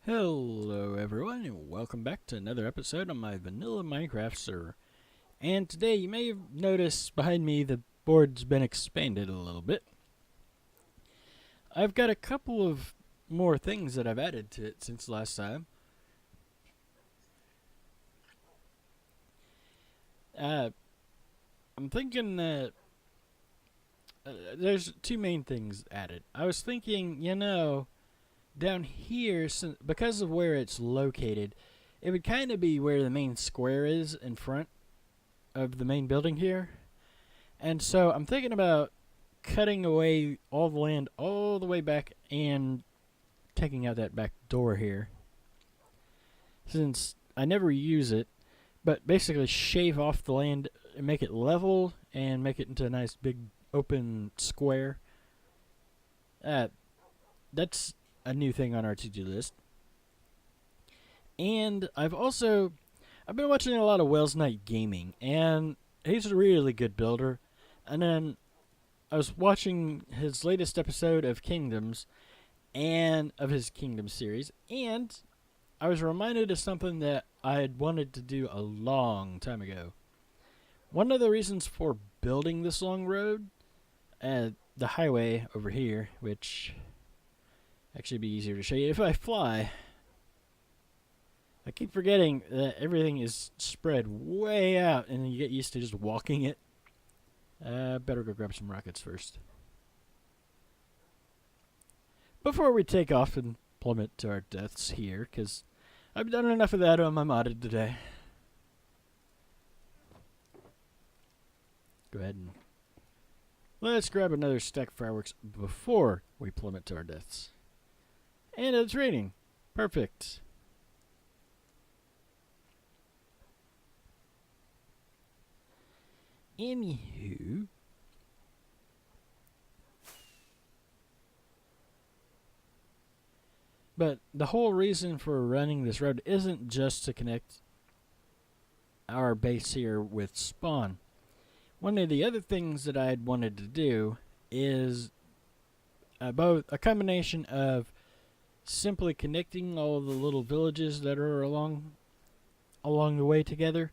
Hello everyone and welcome back to another episode on my vanilla Minecraft server. And today you may have noticed behind me the board's been expanded a little bit. I've got a couple of more things that I've added to it since last time. I'm thinking that there's two main things added. I was thinking, down here, because of where it's located, it would kind of be where the main square is in front of the main building here. And so I'm thinking about cutting away all the land all the way back and taking out that back door here, since I never use it, but basically shave off the land and make it level and make it into a nice big open square. That's a new thing on our to-do list. And I've been watching a lot of Wells Night Gaming, and he's a really good builder. And then I was watching his latest episode of Kingdoms and of his Kingdom series, and I was reminded of something that I had wanted to do a long time ago. One of the reasons for building this long road, the highway over here, which actually be easier to show you if I fly. I keep forgetting that everything is spread way out and you get used to just walking it. Better go grab some rockets first before we take off and plummet to our deaths here, because I've done enough of that on my modded today. Go ahead and let's grab another stack of fireworks before we plummet to our deaths. And it's raining. Perfect. Anywho, but the whole reason for running this road isn't just to connect our base here with spawn. One of the other things that I'd wanted to do is both a combination of simply connecting all the little villages that are along the way together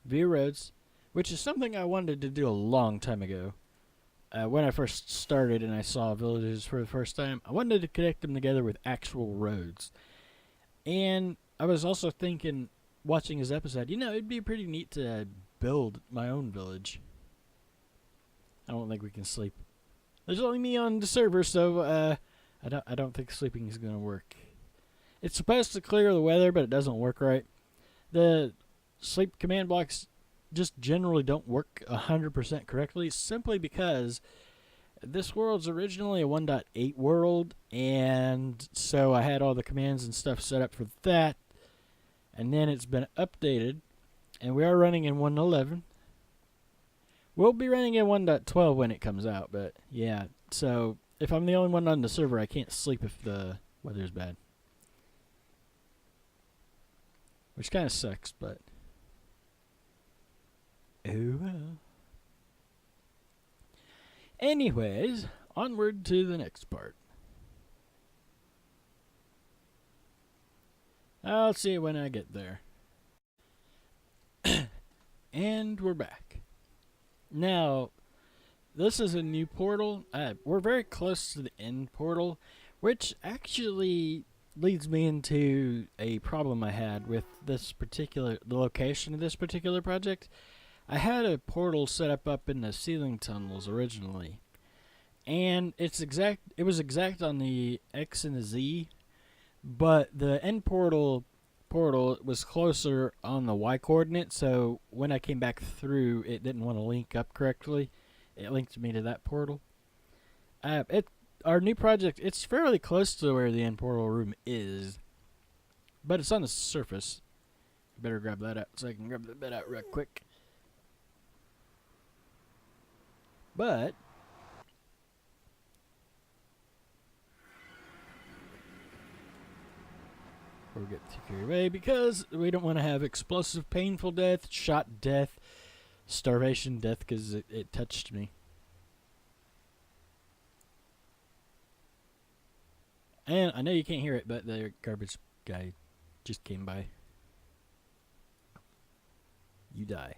via roads, which is something I wanted to do a long time ago. When I first started and I saw villages for the first time, I wanted to connect them together with actual roads. And I was also thinking, watching his episode, it'd be pretty neat to build my own village. I don't think we can sleep. There's only me on the server, so I don't think sleeping is going to work. It's supposed to clear the weather, but it doesn't work right. The sleep command blocks just generally don't work 100% correctly, simply because this world's originally a 1.8 world, and so I had all the commands and stuff set up for that, and then it's been updated, and we are running in 1.11. We'll be running in 1.12 when it comes out, but yeah, so if I'm the only one on the server, I can't sleep if the weather's bad. Which kind of sucks, but oh well. Anyways, onward to the next part. I'll see you when I get there. And we're back. Now, this is a new portal. We're very close to the end portal, which actually leads me into a problem I had with the location of this particular project. I had a portal set up in the ceiling tunnels originally, and it was exact on the X and the Z, but the end portal was closer on the Y coordinate, so when I came back through, it didn't want to link up correctly. It linked me to that portal. Our new project, it's fairly close to where the end portal room is, but it's on the surface. Better grab that out so I can grab the bed out real quick. But we'll get too carried away because we don't want to have explosive, painful death, shot death, starvation death because it touched me. And I know you can't hear it, but the garbage guy just came by. You die.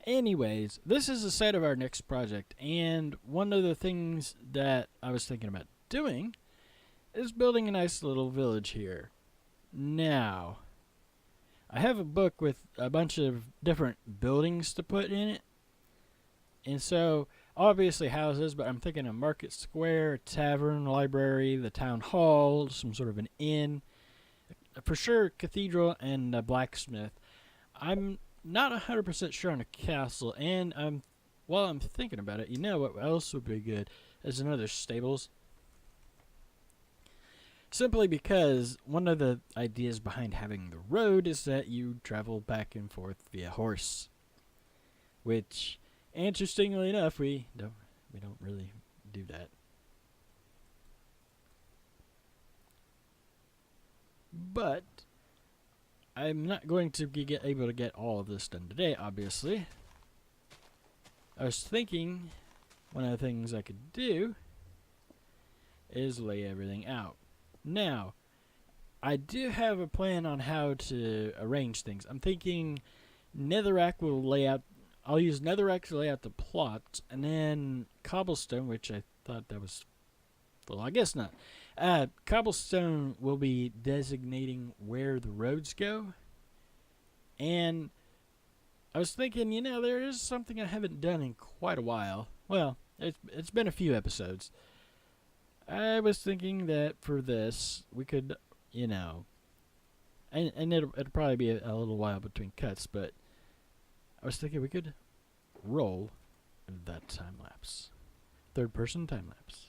Anyways, this is the site of our next project, and one of the things that I was thinking about doing is building a nice little village here. Now, I have a book with a bunch of different buildings to put in it, and so obviously houses, but I'm thinking a market square, a tavern, library, the town hall, some sort of an inn, for sure cathedral, and a blacksmith. I'm not 100% sure on a castle, and while I'm thinking about it, you know what else would be good is another stables. Simply because one of the ideas behind having the road is that you travel back and forth via horse, which, interestingly enough, we don't really do that. But I'm not going to be able to get all of this done today, obviously. I was thinking one of the things I could do is lay everything out. Now, I do have a plan on how to arrange things. I'm thinking netherrack will lay out. I'll use netherrack to lay out the plots, and then cobblestone, which I thought that was, well, I guess not. Cobblestone will be designating where the roads go. And I was thinking, there is something I haven't done in quite a while. Well, it's been a few episodes. I was thinking that for this, we could, and it'll probably be a little while between cuts, but I was thinking we could roll that time lapse. Third person time lapse.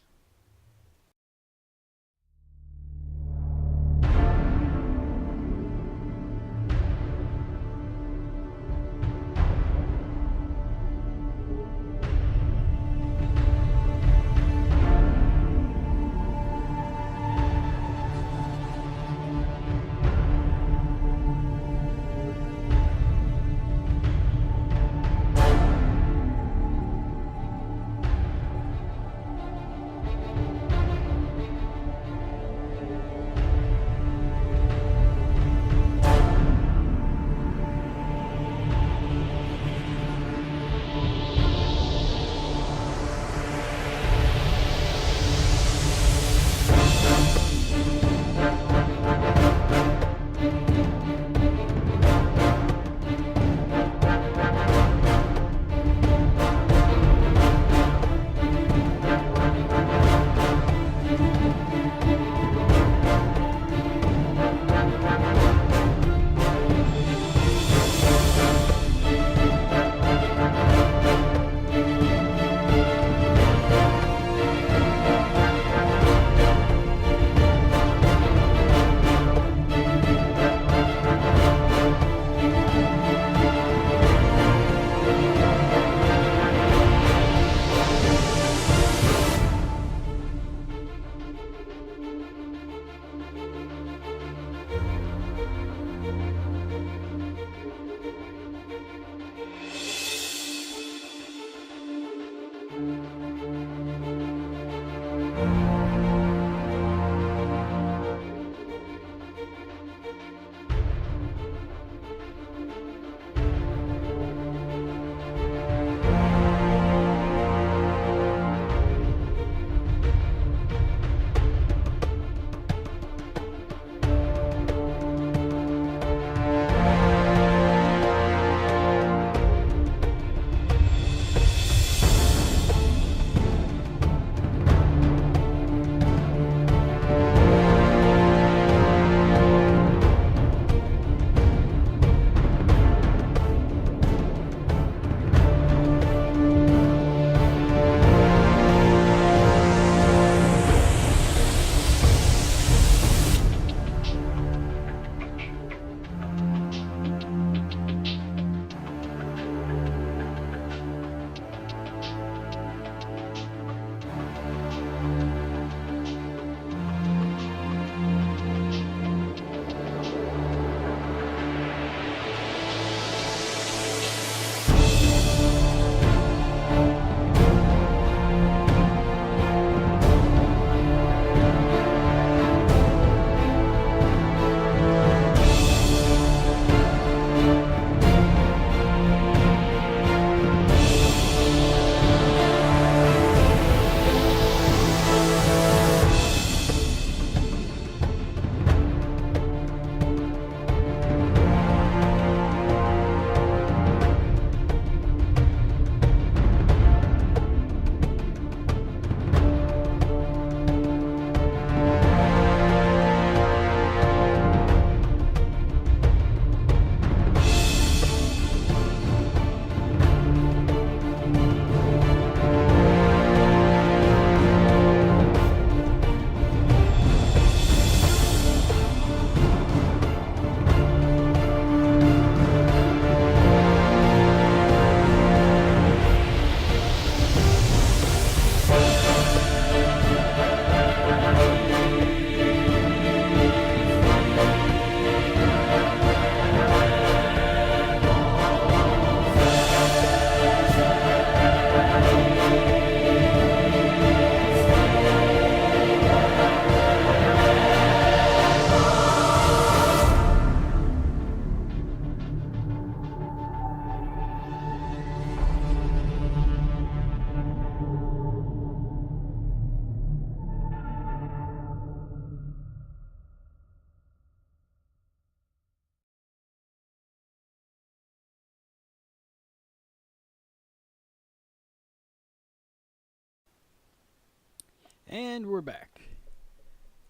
And we're back.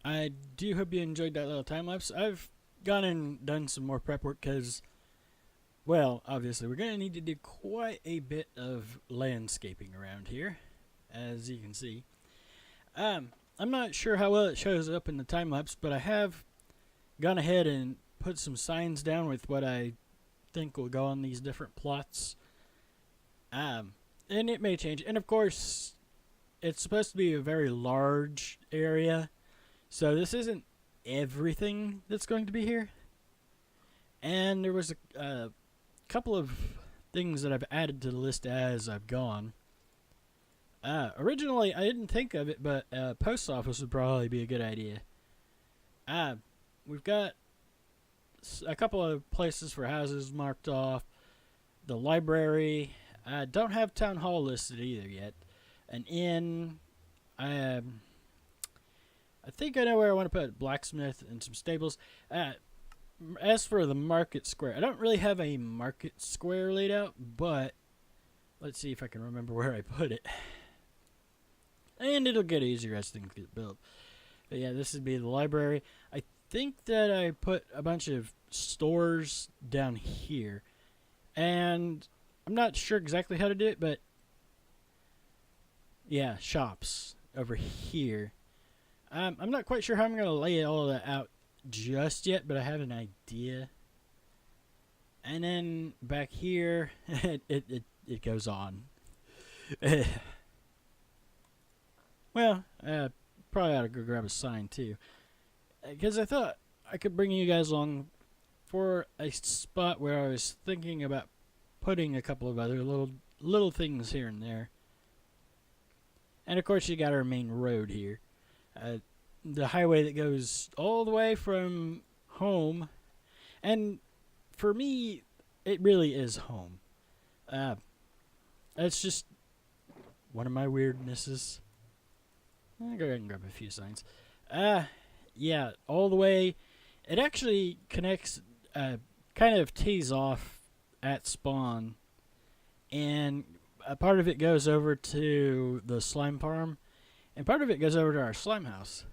I do hope you enjoyed that little time lapse. I've gone and done some more prep work because, well, obviously we're going to need to do quite a bit of landscaping around here, as you can see. I'm not sure how well it shows up in the time lapse, but I have gone ahead and put some signs down with what I think will go on these different plots. And it may change. And of course, it's supposed to be a very large area, so this isn't everything that's going to be here. And there was a couple of things that I've added to the list as I've gone. Originally, I didn't think of it, but post office would probably be a good idea. We've got a couple of places for houses marked off. The library. I don't have town hall listed either yet. An inn. I think I know where I want to put a blacksmith and some stables. As for the market square, I don't really have a market square laid out, but let's see if I can remember where I put it. And it'll get easier as things get built. But yeah, this would be the library. I think that I put a bunch of stores down here. And I'm not sure exactly how to do it, but yeah, shops over here. I'm not quite sure how I'm going to lay all of that out just yet, but I have an idea. And then back here, it goes on. Well, probably ought to go grab a sign too, because I thought I could bring you guys along for a spot where I was thinking about putting a couple of other little things here and there. And of course, you got our main road here, the highway that goes all the way from home, and for me, it really is home. That's just one of my weirdnesses. I'll go ahead and grab a few signs. Yeah, all the way. It actually connects, kind of tees off at spawn, and a part of it goes over to the slime farm, and part of it goes over to our spawn house.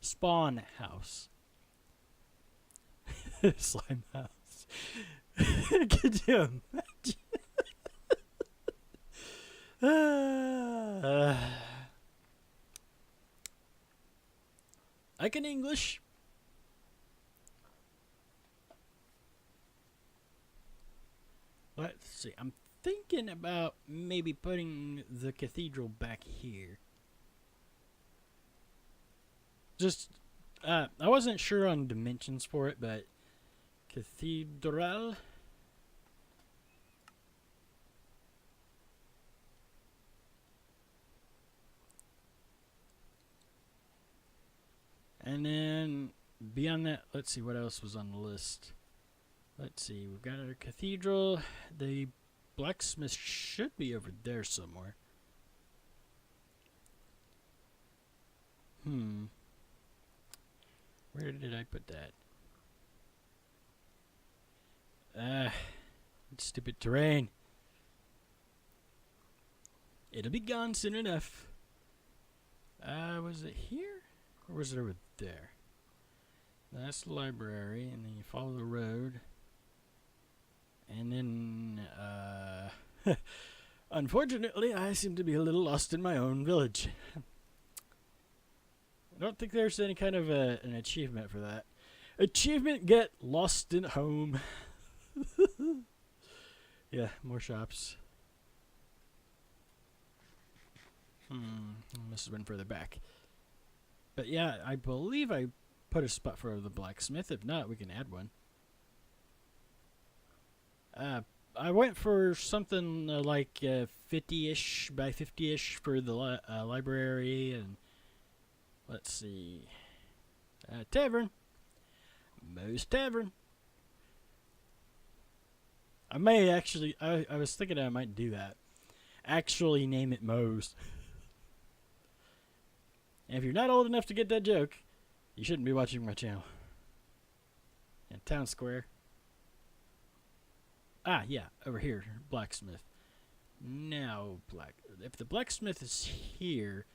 Slime house. Could you imagine? I can English. Let's see. I'm thinking about maybe putting the cathedral back here. Just, I wasn't sure on dimensions for it, but cathedral. And then beyond that, let's see what else was on the list. Let's see, we've got our cathedral. The blacksmith should be over there somewhere. Where did I put that? Stupid terrain. It'll be gone soon enough. Was it here? Or was it over there? That's the library, and then you follow the road. And then, unfortunately, I seem to be a little lost in my own village. I don't think there's any kind of an achievement for that. Achievement, get lost in home. Yeah, more shops. Must have been further back. But yeah, I believe I put a spot for the blacksmith. If not, we can add one. I went for something like 50-ish by 50-ish for the library, and let's see, tavern, Moe's Tavern. I may actually, I was thinking I might do that. Actually name it Moe's. And if you're not old enough to get that joke, you shouldn't be watching my channel. And Town Square. Yeah, over here, blacksmith. Now, if the blacksmith is here,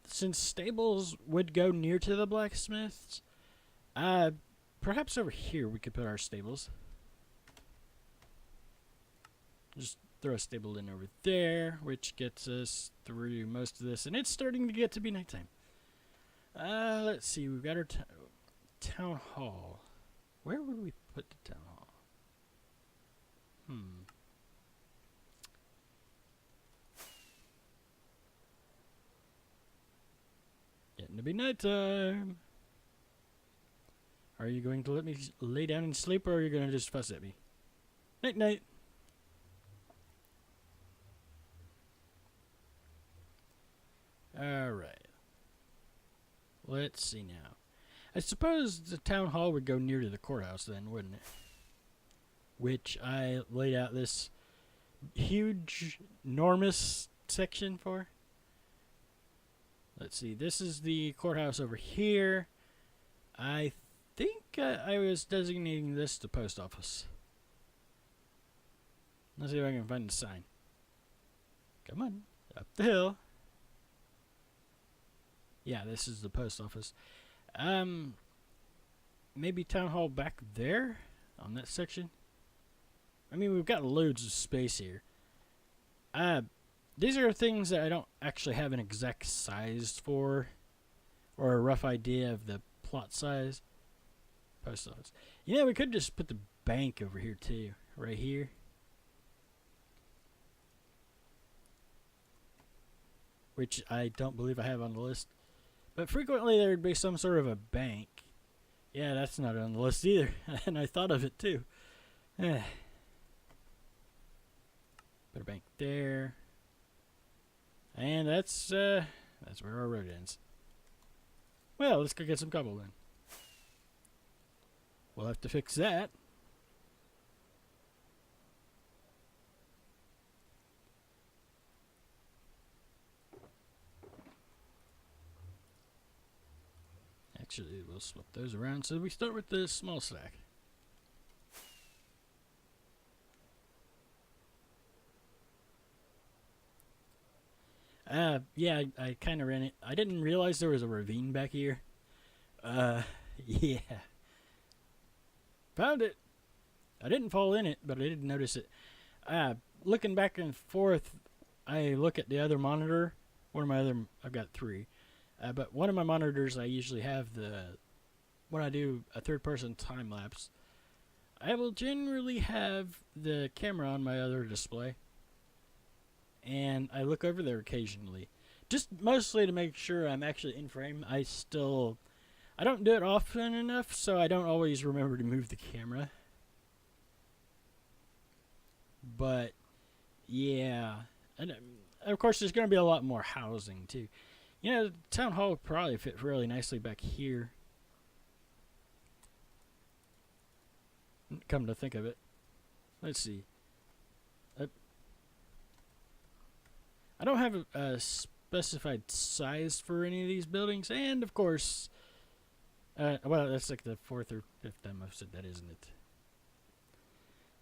since stables would go near to the blacksmiths, perhaps over here we could put our stables. Just throw a stable in over there, which gets us through most of this, and it's starting to get to be nighttime. Let's see, we've got our town hall. Where would we put the town hall? Getting to be nighttime. Are you going to let me lay down and sleep, or are you going to just fuss at me? Night night. Alright. Let's see now. I suppose the town hall would go near to the courthouse then, wouldn't it? Which I laid out this huge, enormous section for. Let's see, this is the courthouse over here. I think I was designating this the post office. Let's see if I can find the sign. Come on, up the hill. Yeah, this is the post office. Maybe town hall back there on that section. I mean, we've got loads of space here. These are things that I don't actually have an exact size for, or a rough idea of the plot size. Post office. You know, we could just put the bank over here too, right here. Which I don't believe I have on the list. But frequently there would be some sort of a bank. Yeah, that's not on the list either. And I thought of it too. Put a bank there. And that's where our road ends. Well, let's go get some cobble then. We'll have to fix that. Actually, we'll swap those around. So we start with the small stack. Yeah, I kind of ran it. I didn't realize there was a ravine back here. Yeah. Found it. I didn't fall in it, but I did notice it. Looking back and forth, I look at the other monitor. I've got 3. But one of my monitors, I usually have when I do a third-person time-lapse, I will generally have the camera on my other display. And I look over there occasionally. Just mostly to make sure I'm actually in frame. I don't do it often enough, so I don't always remember to move the camera. But, yeah. And of course, there's going to be a lot more housing, too. You know, the town hall would probably fit really nicely back here. Come to think of it. Let's see. I don't have a specified size for any of these buildings. And, of course, well, that's like the 4th or 5th time I've said that, isn't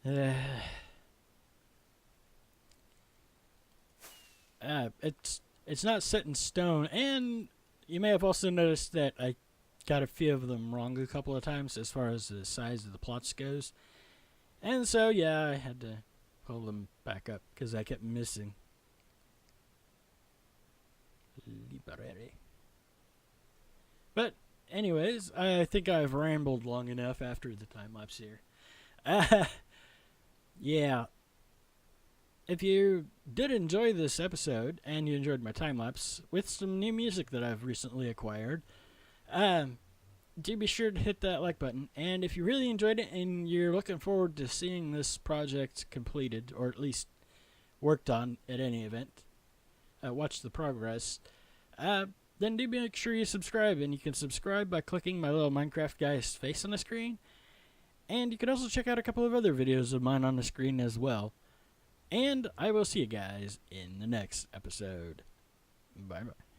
it? It's not set in stone, and you may have also noticed that I got a few of them wrong a couple of times as far as the size of the plots goes. And so, yeah, I had to pull them back up because I kept missing. But, anyways, I think I've rambled long enough after the time-lapse here. Yeah. If you did enjoy this episode, and you enjoyed my time-lapse, with some new music that I've recently acquired, do be sure to hit that like button. And if you really enjoyed it, and you're looking forward to seeing this project completed, or at least worked on at any event, watch the progress, then do make sure you subscribe. And you can subscribe by clicking my little Minecraft guy's face on the screen. And you can also check out a couple of other videos of mine on the screen as well. And I will see you guys in the next episode. Bye-bye.